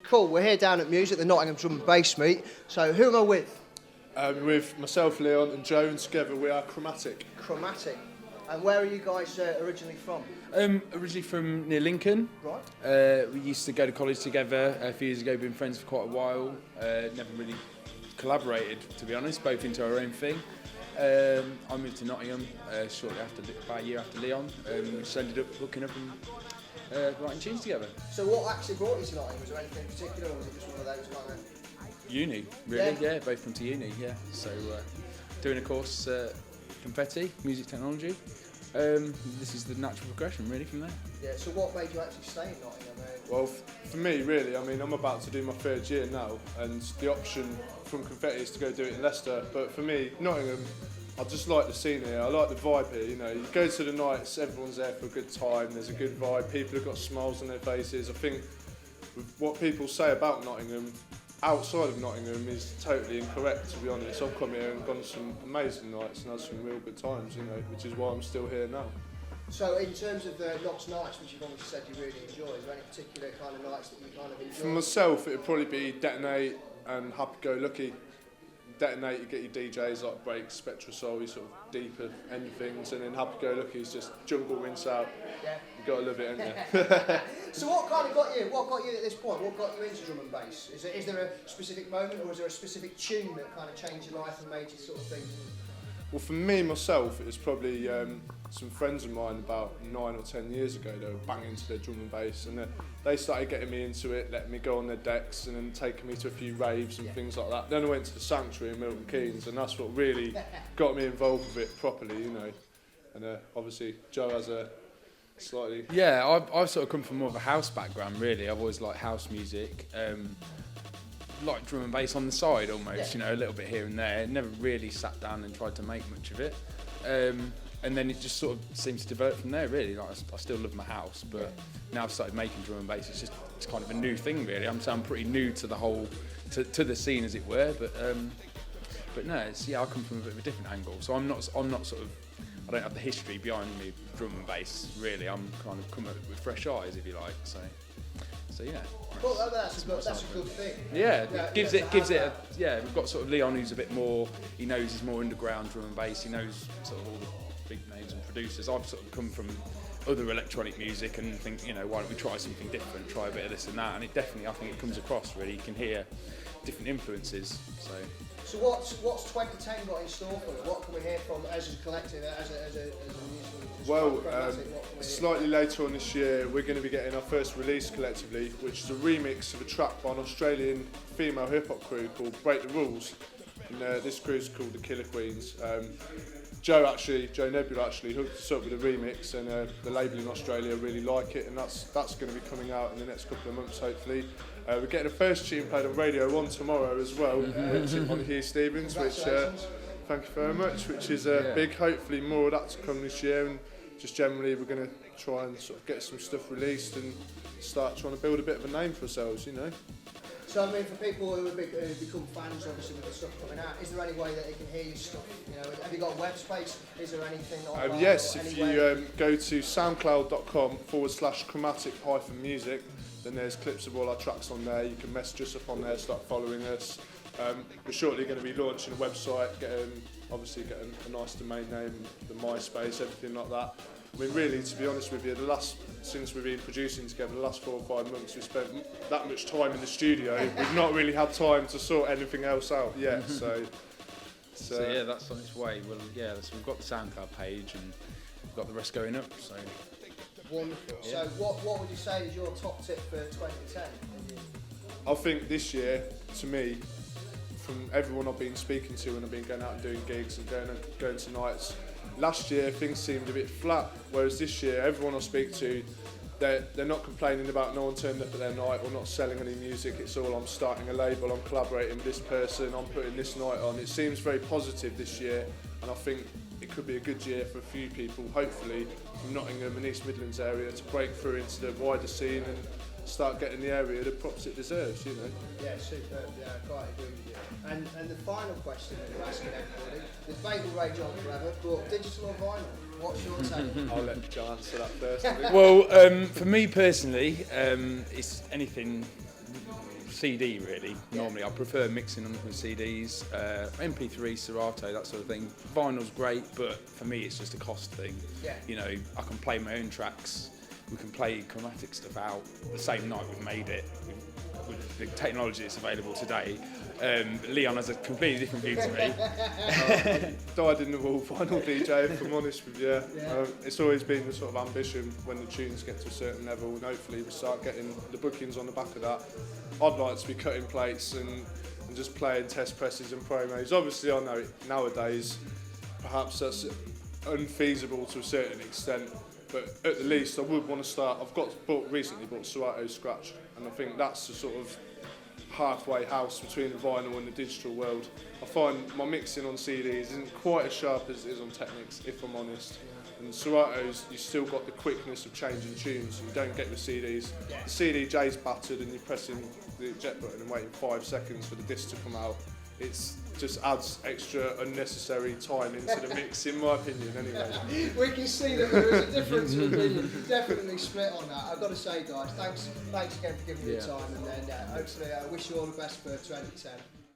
Cool, we're here down at Music, the Nottingham Drum and Bass meet. So who am I with? With myself, Leon, and Joe, and together we are Chromatic. Chromatic. And where are you guys originally from? Originally from near Lincoln. Right. We used to go to college together a few years ago, been friends for quite a while. Never really collaborated, to be honest, both into our own thing. I moved to Nottingham shortly after, about a year after Leon. We just ended up hooking up and writing tunes together. So what actually brought you to Nottingham? Was there anything in particular, or was it just one of those kind of... Uni, really, yeah, both come to uni, yeah. So doing a course, Confetti, Music Technology. This is the natural progression, really, from there. Yeah, so what made you actually stay in Nottingham? Well, for me, really, I mean, I'm about to do my third year now, and the option from Confetti is to go do it in Leicester. But for me, Nottingham, I just like the scene here. I like the vibe here. You know, you go to the nights, everyone's there for a good time. There's a good vibe. People have got smiles on their faces. I think what people say about Nottingham, outside of Nottingham, is totally incorrect, to be honest. I've come here and gone to some amazing nights and had some real good times, you know, which is why I'm still here now. So in terms of the Knots nights, which you've obviously said you really enjoy, is there any particular kind of nights that you kind of enjoy? For myself, it would probably be Detonate and Happy Go Lucky. Detonate, you get your DJs like Break, Spectra Soul, your sort of deeper end things, and then Happy Go Lucky is just jungle rinse out. Yeah. You gotta love it, haven't you? So what kind of got you? What got you at this point? What got you into drum and bass? Is there a specific moment, or is there a specific tune that kind of changed your life and made you sort of think? Well, for me, myself, it was probably some friends of mine about 9 or 10 years ago. They were banging to their drum and bass, and they started getting me into it, letting me go on their decks, and then taking me to a few raves and things like that. Then I went to the Sanctuary in Milton Keynes, and that's what really got me involved with it properly, you know. And obviously, Joe has a slightly... Yeah, I've sort of come from more of a house background, really. I've always liked house music. Like drum and bass on the side almost, you know, a little bit here and there. Never really sat down and tried to make much of it. And then it just sort of seems to develop from there, really. Like, I still love my house, but now I've started making drum and bass. It's kind of a new thing, really. I'm pretty new to the whole, to the scene, as it were. But no, I come from a bit of a different angle. So I'm not sort of, I don't have the history behind me, drum and bass, really. I'm kind of come at it with fresh eyes, if you like. So yeah. Well, that's a good thing. Yeah, it gives it. We've got sort of Leon, who's a bit more. He knows he's more underground drum and bass. He knows sort of all the big names and producers. I've sort of come from other electronic music and think, you know, why don't we try something different? Try a bit of this and that, and it definitely, I think it comes across. Really, you can hear different influences. So what's 2010 got in store for you? What can we hear from as a collective, as a musical? Well, slightly later on this year, we're going to be getting our first release collectively, which is a remix of a track by an Australian female hip-hop crew called Break the Rules. And this crew's called the Killer Queens. Joe Nebula actually hooked us up with a remix, and the label in Australia really like it, and that's going to be coming out in the next couple of months, hopefully. We're getting the first tune played on Radio 1 tomorrow as well, which on Hugh Stevens, which thank you very much, which is big. Hopefully more of that to come this year, and just generally we're going to try and sort of get some stuff released and start trying to build a bit of a name for ourselves, you know. So I mean, for people who have become fans, obviously, with the stuff coming out, is there any way that they can hear your stuff? You know, have you got a web space? Is there anything online? Yes, if you go to soundcloud.com/chromatic-music, then there's clips of all our tracks on there. You can message us up on there, start following us. We're shortly going to be launching a website, obviously getting a nice domain name, the MySpace, everything like that. I mean, really, to be honest with you, since we've been producing together, the last 4 or 5 months, we've spent that much time in the studio. We've not really had time to sort anything else out yet. So yeah, that's on its way. Well, yeah, so we've got the SoundCloud page and we've got the rest going up. So wonderful. Yeah. So what would you say is your top tip for 2010? I think this year, to me, from everyone I've been speaking to when I've been going out and doing gigs and going to nights, last year things seemed a bit flat, whereas this year everyone I speak to, they're not complaining about no one turned up at their night or not selling any music. It's all, I'm starting a label, I'm collaborating with this person, I'm putting this night on. It seems very positive this year, and I think it could be a good year for a few people, hopefully from Nottingham and East Midlands area, to break through into the wider scene and start getting the area the props it deserves, you know. Yeah, superb. Yeah, I quite agree with you. And the final question that we're asking everybody, the debate will rage on forever, but digital or vinyl? What's your take? I'll let Joe answer that first. Well, for me personally, it's anything CD really. Normally, I prefer mixing them with CDs, MP3, Serato, that sort of thing. Vinyl's great, but for me, it's just a cost thing. Yeah. You know, I can play my own tracks. We can play chromatic stuff out the same night we've made it with the technology that's available today. Leon has a completely different view to me. Died in the wool vinyl DJ, if I'm honest with you. It's always been the sort of ambition when the tunes get to a certain level, and hopefully we start getting the bookings on the back of that. I'd like to be cutting plates and just playing test presses and promos. Obviously I know nowadays perhaps that's unfeasible to a certain extent, but at the least I would want to start. I've recently bought Serato Scratch, and I think that's the sort of halfway house between the vinyl and the digital world. I find my mixing on CDs isn't quite as sharp as it is on Technics, if I'm honest. And Serato's, you still got the quickness of changing tunes you don't get with CDs. The CDJ's battered and you're pressing the eject button and waiting 5 seconds for the disc to come out. It's just adds extra unnecessary time into the mix, in my opinion, anyway. We can see that there is a difference of opinion. Definitely split on that. I've got to say, guys, thanks again for giving me the time, and then hopefully I wish you all the best for 2010.